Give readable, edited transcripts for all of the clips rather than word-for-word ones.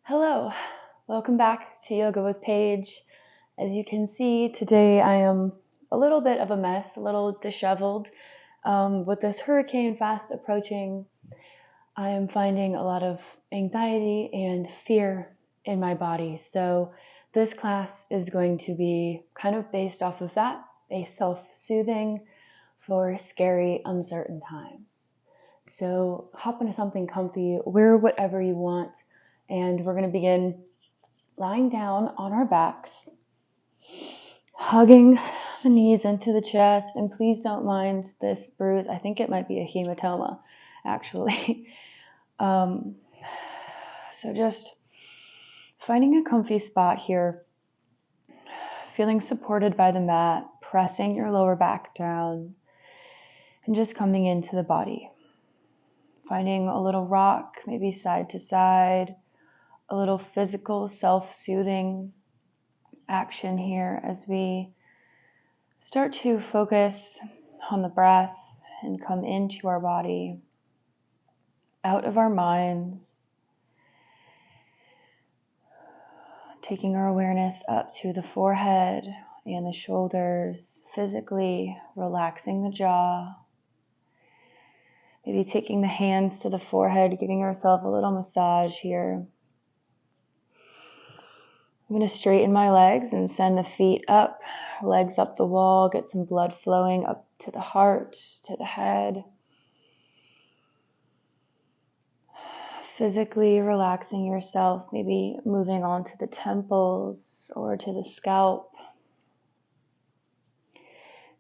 Hello, welcome back to Yoga with Paige. As you can see, today I am a little bit of a mess, a little disheveled. With this hurricane fast approaching, I am finding a lot of anxiety and fear in my body. So this class is going to be kind of based off of that, a self-soothing for scary, uncertain times. So hop into something comfy, wear whatever you want, and we're going to begin lying down on our backs, hugging the knees into the chest, and please don't mind this bruise. I think it might be a hematoma, actually. So just finding a comfy spot here, feeling supported by the mat, pressing your lower back down, and just coming into the body. Finding a little rock, maybe side to side, a little physical self-soothing action here as we start to focus on the breath and come into our body, out of our minds, taking our awareness up to the forehead and the shoulders, physically relaxing the jaw, maybe taking the hands to the forehead, giving ourselves a little massage here. I'm going to straighten my legs and send the feet up, legs up the wall, get some blood flowing up to the heart, to the head. Physically relaxing yourself, maybe moving on to the temples or to the scalp.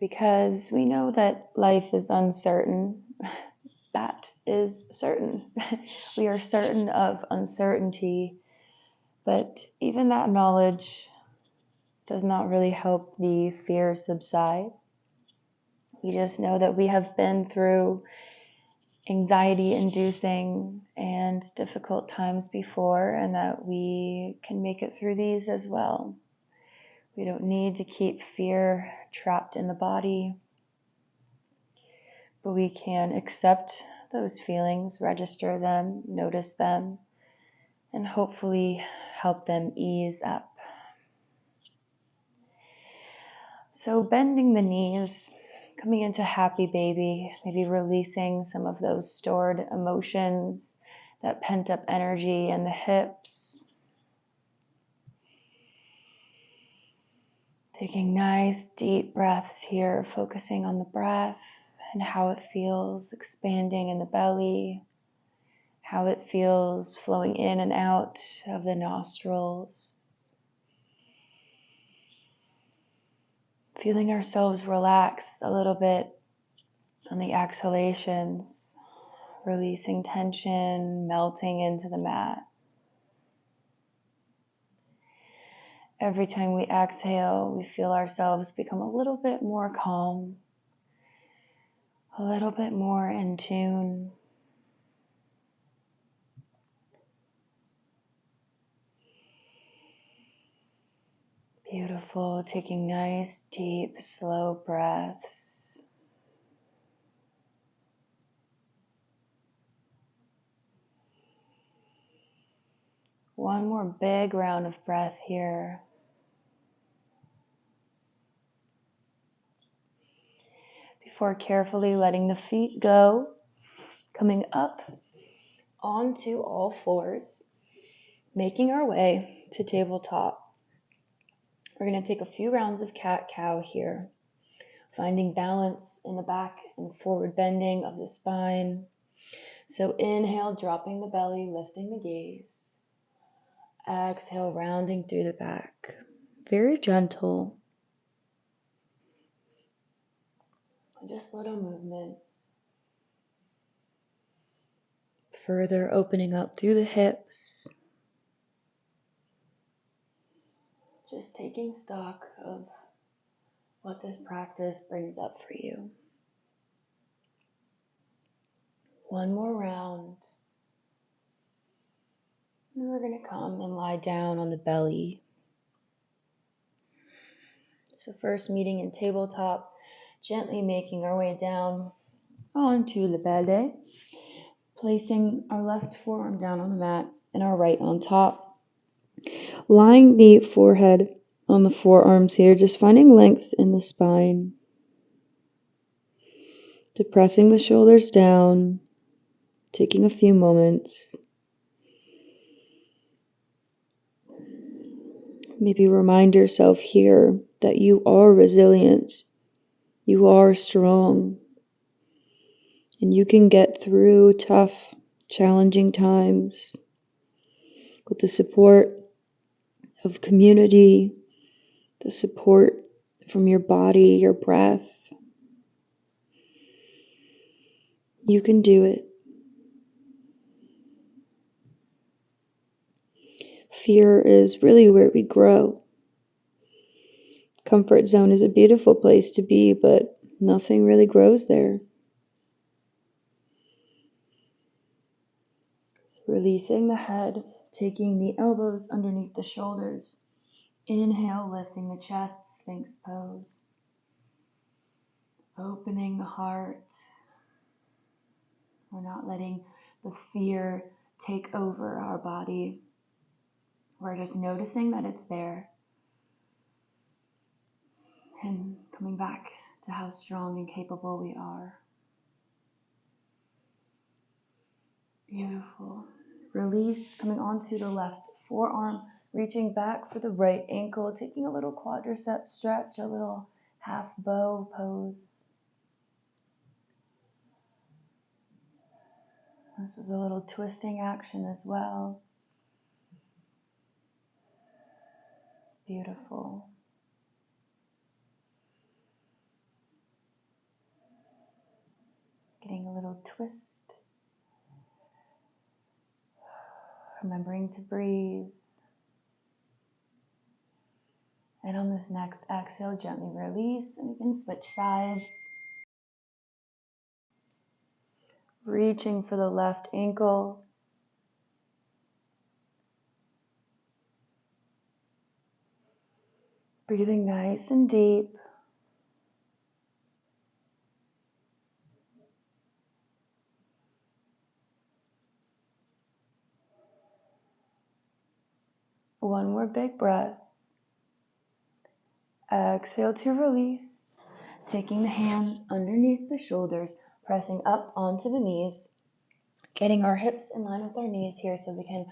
Because we know that life is uncertain. That is certain. We are certain of uncertainty. But even that knowledge does not really help the fear subside. We just know that we have been through anxiety-inducing and difficult times before, and that we can make it through these as well. We don't need to keep fear trapped in the body, but we can accept those feelings, register them, notice them, and hopefully help them ease up. So bending the knees, coming into happy baby, maybe releasing some of those stored emotions, that pent up energy in the hips. Taking nice deep breaths here, focusing on the breath and how it feels expanding in the belly, how it feels flowing in and out of the nostrils. Feeling ourselves relax a little bit on the exhalations, releasing tension, melting into the mat. Every time we exhale, we feel ourselves become a little bit more calm, a little bit more in tune. Beautiful, taking nice, deep, slow breaths. One more big round of breath here. Before carefully letting the feet go, coming up onto all fours, making our way to tabletop. We're going to take a few rounds of cat-cow here, finding balance in the back and forward bending of the spine. So inhale, dropping the belly, lifting the gaze. Exhale, rounding through the back. Very gentle. Just little movements. Further opening up through the hips. Just taking stock of what this practice brings up for you. One more round. And we're going to come and lie down on the belly. So first meeting in tabletop, gently making our way down onto the belly, placing our left forearm down on the mat and our right on top. Lying the forehead on the forearms here, just finding length in the spine. Depressing the shoulders down, taking a few moments. Maybe remind yourself here that you are resilient, you are strong, and you can get through tough, challenging times with the support of community, the support from your body, your breath. You can do it. Fear is really where we grow. Comfort zone is a beautiful place to be, but nothing really grows there. So releasing the head, taking the elbows underneath the shoulders. Inhale, lifting the chest, Sphinx Pose. Opening the heart. We're not letting the fear take over our body. We're just noticing that it's there. And coming back to how strong and capable we are. Beautiful. Release, coming onto the left forearm, reaching back for the right ankle, taking a little quadricep stretch, a little half bow pose. This is a little twisting action as well. Beautiful. Getting a little twist. Remembering to breathe. And on this next exhale, gently release, and we can switch sides. Reaching for the left ankle. Breathing nice and deep. One more big breath. Exhale to release. Taking the hands underneath the shoulders, pressing up onto the knees. Getting our hips in line with our knees here so we can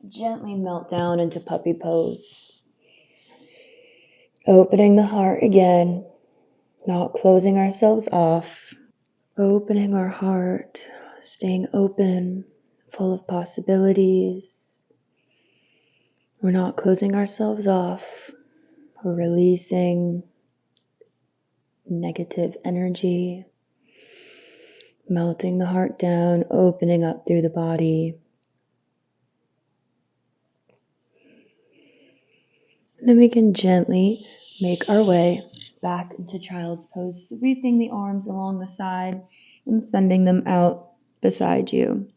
gently melt down into puppy pose. Opening the heart again, not closing ourselves off. Opening our heart, staying open, full of possibilities. We're not closing ourselves off. We're releasing negative energy. Melting the heart down, opening up through the body. And then we can gently make our way back into child's pose, sweeping the arms along the side and sending them out beside you.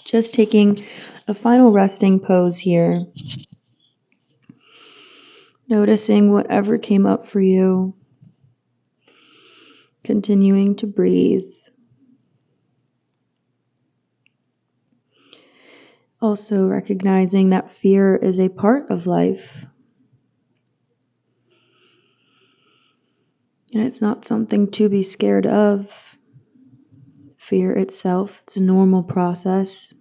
Just taking a final resting pose here. Noticing whatever came up for you. Continuing to breathe. Also recognizing that fear is a part of life. And it's not something to be scared of. Fear itself, it's a normal process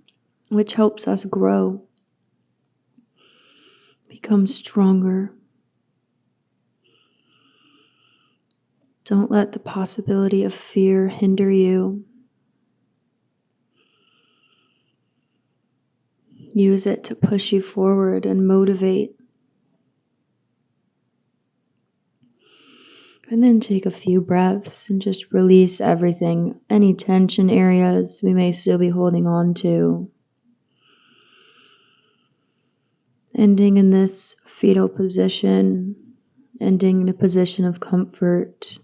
which helps us grow, become stronger. Don't let the possibility of fear hinder you. Use it to push you forward and motivate. And then take a few breaths and just release everything, any tension areas we may still be holding on to. Ending in this fetal position, ending in a position of comfort.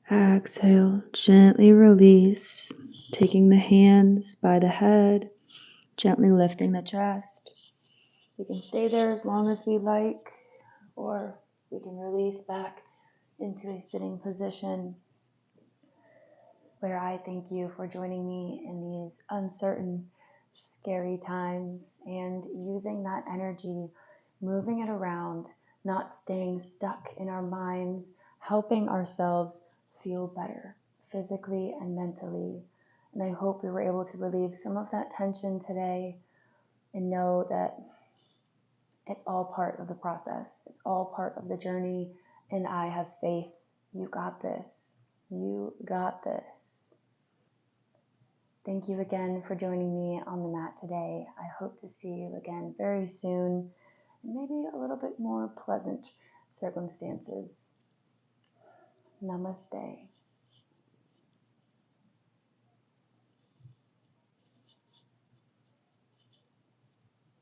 Exhale, gently release, taking the hands by the head, Gently lifting the chest. We can stay there as long as we like, or we can release back into a sitting position where I thank you for joining me in these uncertain, scary times and using that energy, moving it around, not staying stuck in our minds, helping ourselves feel better physically and mentally. And I hope we were able to relieve some of that tension today and know that it's all part of the process. It's all part of the journey. And I have faith. You got this. You got this. Thank you again for joining me on the mat today. I hope to see you again very soon, and maybe a little bit more pleasant circumstances. Namaste.